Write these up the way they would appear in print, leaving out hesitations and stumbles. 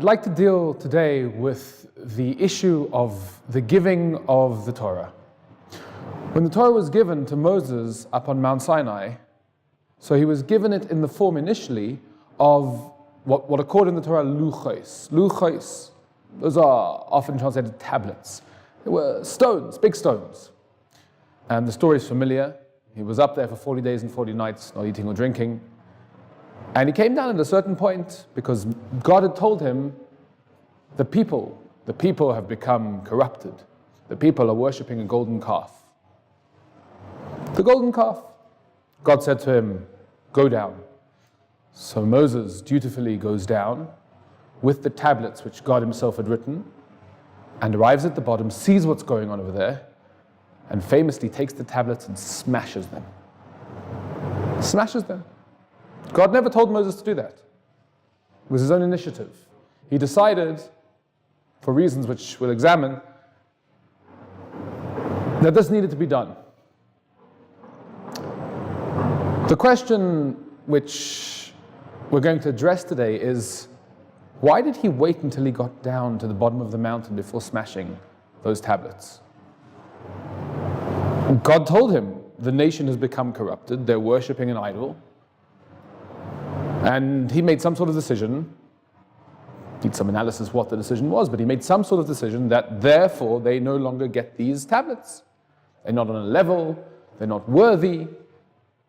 I'd like to deal today with the issue of the giving of the Torah. When the Torah was given to Moses up on Mount Sinai, so he was given it in the form initially of what are called in the Torah luchos. Luchos, those are often translated tablets. They were stones, big stones. And the story is familiar. He was up there for 40 days and 40 nights, not eating or drinking. And he came down at a certain point because God had told him, the people have become corrupted. The people are worshipping a golden calf. The golden calf. God said to him, go down. So Moses dutifully goes down with the tablets which God himself had written and arrives at the bottom, sees what's going on over there, and famously takes the tablets and smashes them. Smashes them. God never told Moses to do that. It was his own initiative. He decided, for reasons which we'll examine, that this needed to be done. The question which we're going to address today is, why did he wait until he got down to the bottom of the mountain before smashing those tablets? God told him, the nation has become corrupted, they're worshipping an idol. And he made some sort of decision, need some analysis what the decision was, but he made some sort of decision that therefore they no longer get these tablets. They're not on a level, they're not worthy,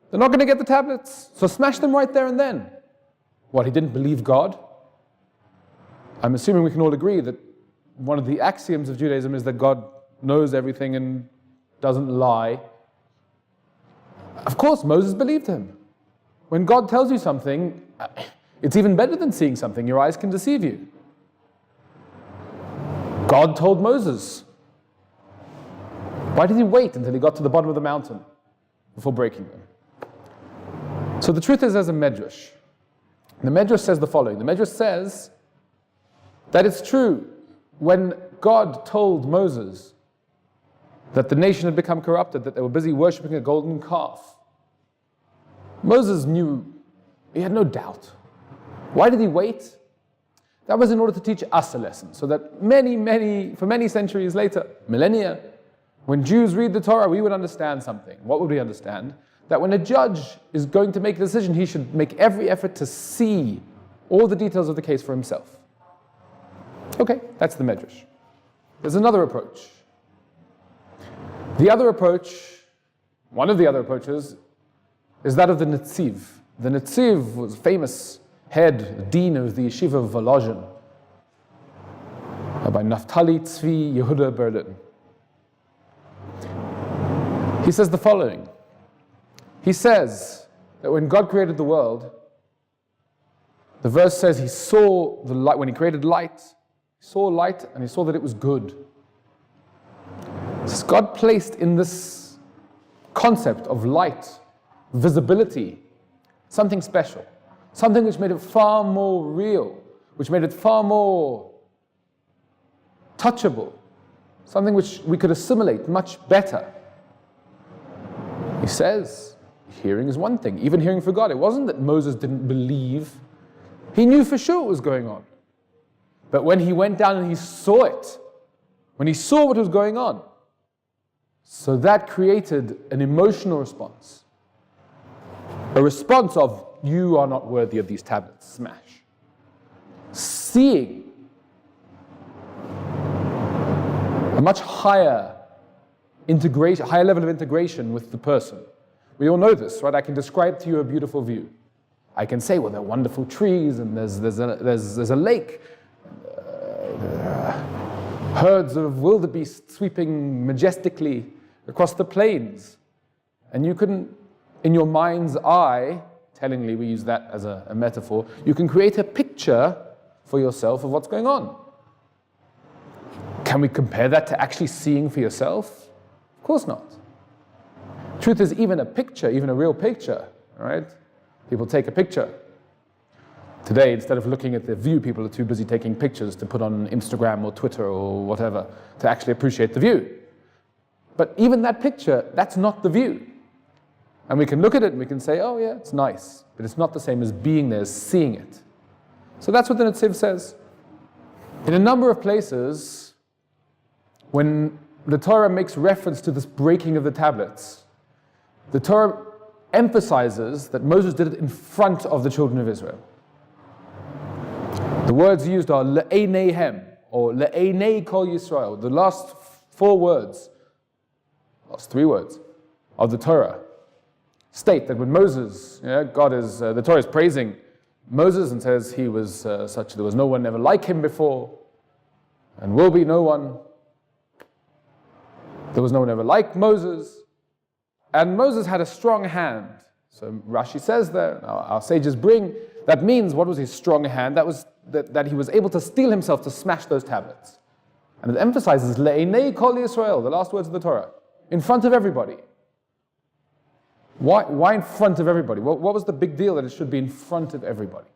they're not going to get the tablets, so smash them right there and then. What, he didn't believe God? I'm assuming we can all agree that one of the axioms of Judaism is that God knows everything and doesn't lie. Of course, Moses believed him. When God tells you something, it's even better than seeing something. Your eyes can deceive you. God told Moses. Why did he wait until he got to the bottom of the mountain before breaking them? So the truth is, there's a medrash. The medrash says the following. The medrash says that it's true when God told Moses that the nation had become corrupted, that they were busy worshipping a golden calf. Moses knew, he had no doubt. Why did he wait? That was in order to teach us a lesson, so that for many centuries later, millennia, when Jews read the Torah, we would understand something. What would we understand? That when a judge is going to make a decision, he should make every effort to see all the details of the case for himself. Okay, that's the medrash. There's another approach. The other approach, one of the other approaches, is that of the Netziv. The Netziv was a famous head, dean of the yeshiva of Volozhin, by Naftali Tzvi Yehuda Berlin. He says the following. He says that when God created the world, the verse says he saw the light, when he created light, he saw light and he saw that it was good. It says God placed in this concept of light, visibility, something special, something which made it far more real, which made it far more touchable, something which we could assimilate much better. He says, hearing is one thing, even hearing for God. It wasn't that Moses didn't believe. He knew for sure what was going on. But when he went down and he saw it, when he saw what was going on, so that created an emotional response. A response of, you are not worthy of these tablets, smash. Seeing a much higher integration, higher level of integration with the person. We all know this, right? I can describe to you a beautiful view. I can say, well, there are wonderful trees and there's a lake, herds of wildebeest sweeping majestically across the plains. And you can, in your mind's eye, tellingly we use that as a metaphor, you can create a picture for yourself of what's going on. Can we compare that to actually seeing for yourself? Of course not. Truth is, even a picture, even a real picture, right? People take a picture. Today, instead of looking at the view, people are too busy taking pictures to put on Instagram or Twitter or whatever to actually appreciate the view. But even that picture, that's not the view. And we can look at it and we can say, oh yeah, it's nice. But it's not the same as being there, seeing it. So that's what the Netziv says. In a number of places, when the Torah makes reference to this breaking of the tablets, the Torah emphasizes that Moses did it in front of the children of Israel. The words used are le'eineihem, or le'einei kol Yisrael. The last three words of the Torah state that when Moses, the Torah is praising Moses and says he was such, there was no one ever like him before, and will be no one. There was no one ever like Moses, and Moses had a strong hand. So Rashi says there, our sages bring, that means, what was his strong hand? That was that he was able to steel himself to smash those tablets. And it emphasizes le'einei kol Yisrael, the last words of the Torah, in front of everybody. Why in front of everybody? What was the big deal that it should be in front of everybody?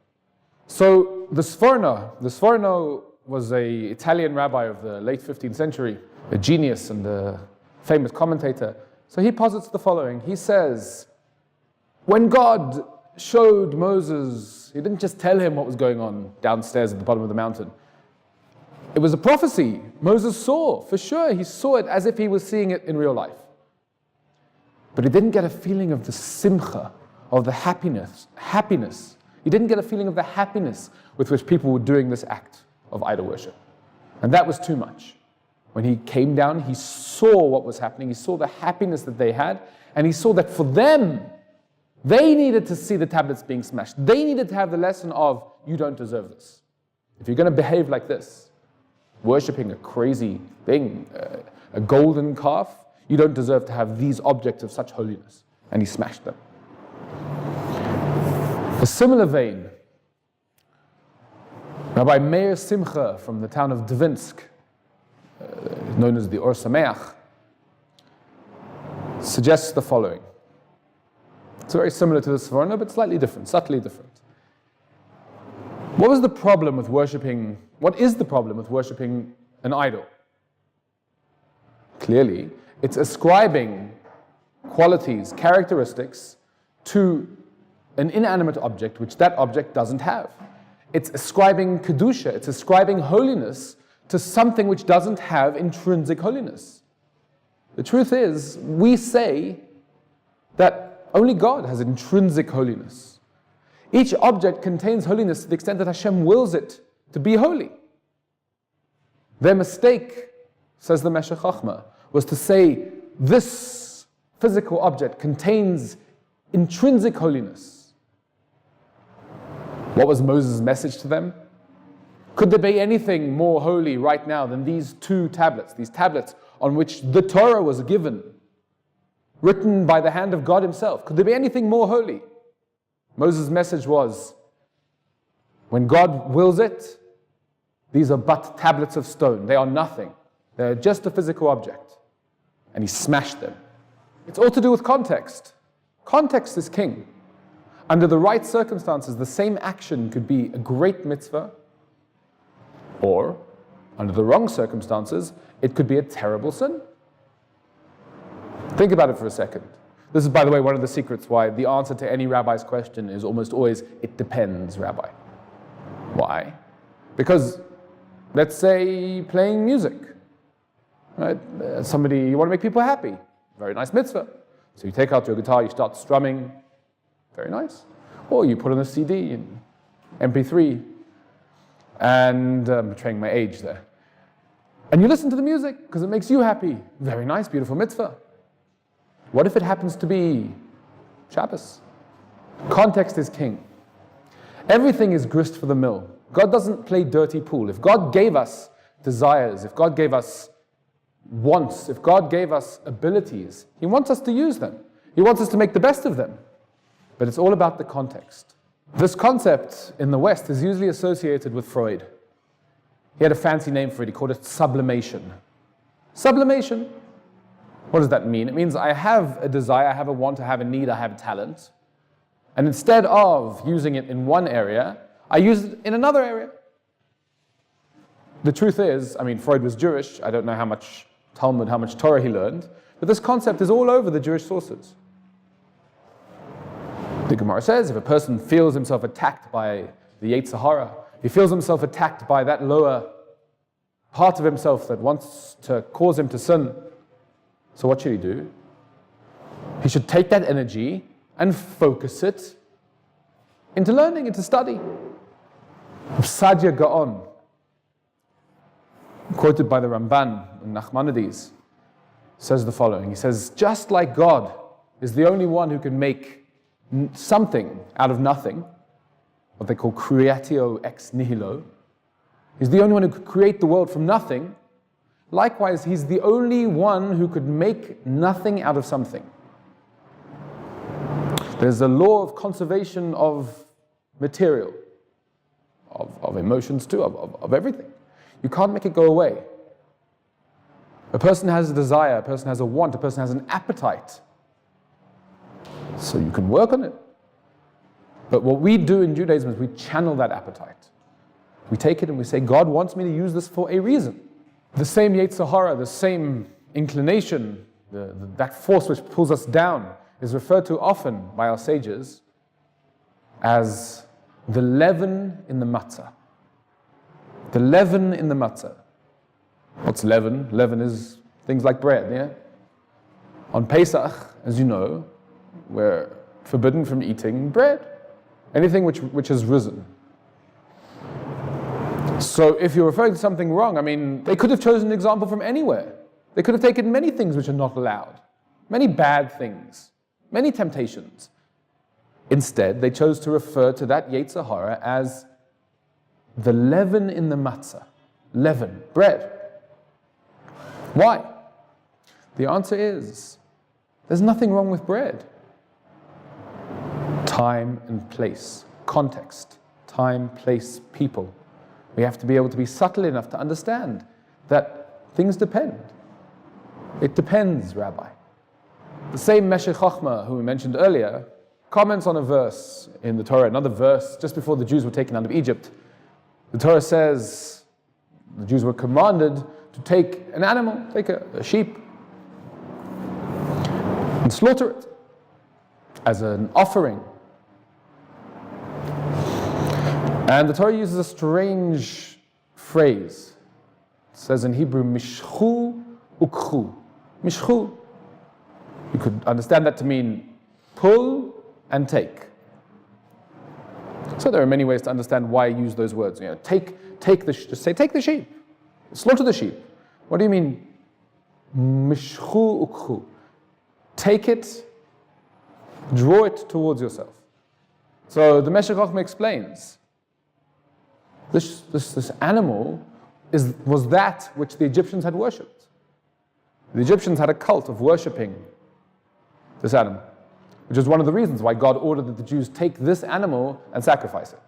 So the Sforno was an Italian rabbi of the late 15th century, a genius and a famous commentator. So he posits the following. He says, when God showed Moses, he didn't just tell him what was going on downstairs at the bottom of the mountain. It was a prophecy. Moses saw, for sure, he saw it as if he was seeing it in real life. But he didn't get a feeling of the simcha, of the happiness. He didn't get a feeling of the happiness with which people were doing this act of idol worship. And that was too much. When he came down, he saw what was happening. He saw the happiness that they had. And he saw that for them, they needed to see the tablets being smashed. They needed to have the lesson of, you don't deserve this. If you're going to behave like this, worshipping a crazy thing, a golden calf, you don't deserve to have these objects of such holiness. And he smashed them. A similar vein, Rabbi Meir Simcha from the town of Dvinsk, known as the Or Sameach, suggests the following. It's very similar to the Sforno, but slightly different, subtly different. What is the problem with worshipping an idol? Clearly, it's ascribing qualities, characteristics to an inanimate object which that object doesn't have. It's ascribing kedusha, it's ascribing holiness to something which doesn't have intrinsic holiness. The truth is, we say that only God has intrinsic holiness. Each object contains holiness to the extent that Hashem wills it to be holy. Their mistake, says the Meshech Chochmah, was to say this physical object contains intrinsic holiness. What was Moses' message to them? Could there be anything more holy right now than these two tablets, these tablets on which the Torah was given, written by the hand of God himself? Could there be anything more holy? Moses' message was, when God wills it, these are but tablets of stone. They are nothing. They're just a physical object. And he smashed them. It's all to do with context. Context is king. Under the right circumstances, the same action could be a great mitzvah, or, under the wrong circumstances, it could be a terrible sin. Think about it for a second. This is, by the way, one of the secrets why the answer to any rabbi's question is almost always, it depends, Rabbi. Why? Because, let's say, playing music. Right? You want to make people happy. Very nice mitzvah. So you take out your guitar, you start strumming. Very nice. Or you put on a CD in MP3, and I'm betraying my age there. And you listen to the music because it makes you happy. Very nice, beautiful mitzvah. What if it happens to be Shabbos? Context is king. Everything is grist for the mill. God doesn't play dirty pool. If God gave us desires, if God gave us wants, if God gave us abilities, he wants us to use them. He wants us to make the best of them. But it's all about the context. This concept in the West is usually associated with Freud. He had a fancy name for it. He called it sublimation. Sublimation. What does that mean? It means I have a desire, I have a want, I have a need, I have a talent. And instead of using it in one area, I use it in another area. The truth is, Freud was Jewish. I don't know how much Talmud, how much Torah he learned. But this concept is all over the Jewish sources. The Gemara says, if a person feels himself attacked by the Yetzer Hara, he feels himself attacked by that lower part of himself that wants to cause him to sin. So what should he do? He should take that energy and focus it into learning, into study. Sadya Gaon, quoted by the Ramban in Nachmanides, says the following. He says, just like God is the only one who can make something out of nothing, what they call creatio ex nihilo, he's the only one who could create the world from nothing. Likewise, he's the only one who could make nothing out of something. There's a law of conservation of material, of emotions too, of everything. You can't make it go away. A person has a desire, a person has a want, a person has an appetite. So you can work on it. But what we do in Judaism is we channel that appetite. We take it and we say, God wants me to use this for a reason. The same Yetzer Hara, the same inclination, that force which pulls us down, is referred to often by our sages as the leaven in the matzah. The leaven in the matzah. What's leaven? Leaven is things like bread, yeah? On Pesach, as you know, we're forbidden from eating bread. Anything which has risen. So if you're referring to something wrong, I mean, they could have chosen an example from anywhere. They could have taken many things which are not allowed. Many bad things. Many temptations. Instead, they chose to refer to that Yetzer Hara as the leaven in the matzah. Leaven, bread. Why? The answer is, there's nothing wrong with bread. Time and place, context, time, place, people. We have to be able to be subtle enough to understand that things depend. It depends, Rabbi. The same Meshech Chochmah, who we mentioned earlier, comments on a verse in the Torah, another verse just before the Jews were taken out of Egypt. The Torah says the Jews were commanded to take an animal, take a sheep, and slaughter it as an offering. And the Torah uses a strange phrase. It says in Hebrew, mishchu ukchu. Mishchu. You could understand that to mean pull and take. So there are many ways to understand why I use those words. You know, just say take the sheep. Slaughter the sheep. What do you mean? Mishchu ukchu. Take it, draw it towards yourself. So the Meshech Chochmah explains, this animal was that which the Egyptians had worshipped. The Egyptians had a cult of worshipping this animal, which is one of the reasons why God ordered that the Jews take this animal and sacrifice it.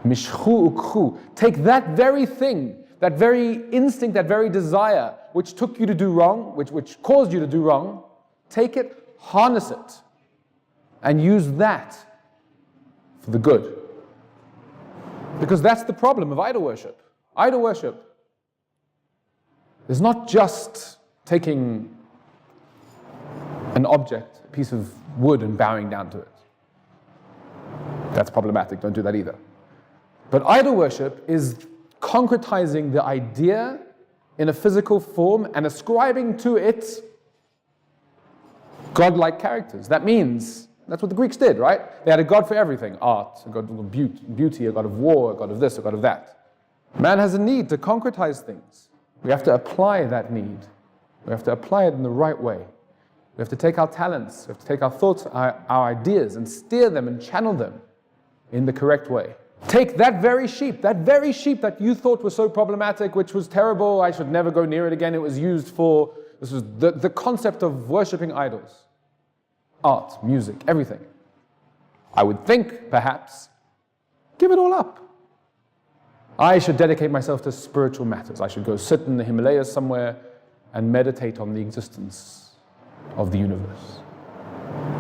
Mishchu ukchu. Take that very thing, that very instinct, that very desire, which took you to do wrong, which caused you to do wrong, take it, harness it, and use that for the good. Because that's the problem of idol worship. Idol worship is not just taking an object, a piece of wood, and bowing down to it. That's problematic, don't do that either. But idol worship is concretizing the idea in a physical form and ascribing to it godlike characters. That means, that's what the Greeks did, right? They had a god for everything. Art, a god of beauty, a god of war, a god of this, a god of that. Man has a need to concretize things. We have to apply that need. We have to apply it in the right way. We have to take our talents, we have to take our thoughts, our ideas, and steer them and channel them in the correct way. Take that very sheep that you thought was so problematic, which was terrible, I should never go near it again. It was used for, this was the concept of worshipping idols. Art, music, everything. I would think, perhaps, give it all up. I should dedicate myself to spiritual matters. I should go sit in the Himalayas somewhere and meditate on the existence of the universe.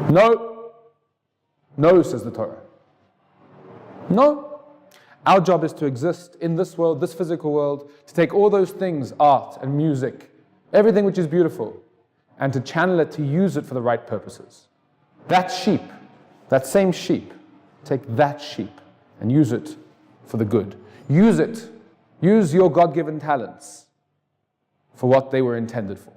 No, says the Torah. No. Our job is to exist in this world, this physical world, to take all those things, art and music, everything which is beautiful, and to channel it, to use it for the right purposes. That sheep, that same sheep, take that sheep and use it for the good. Use it Use your God-given talents for what they were intended for.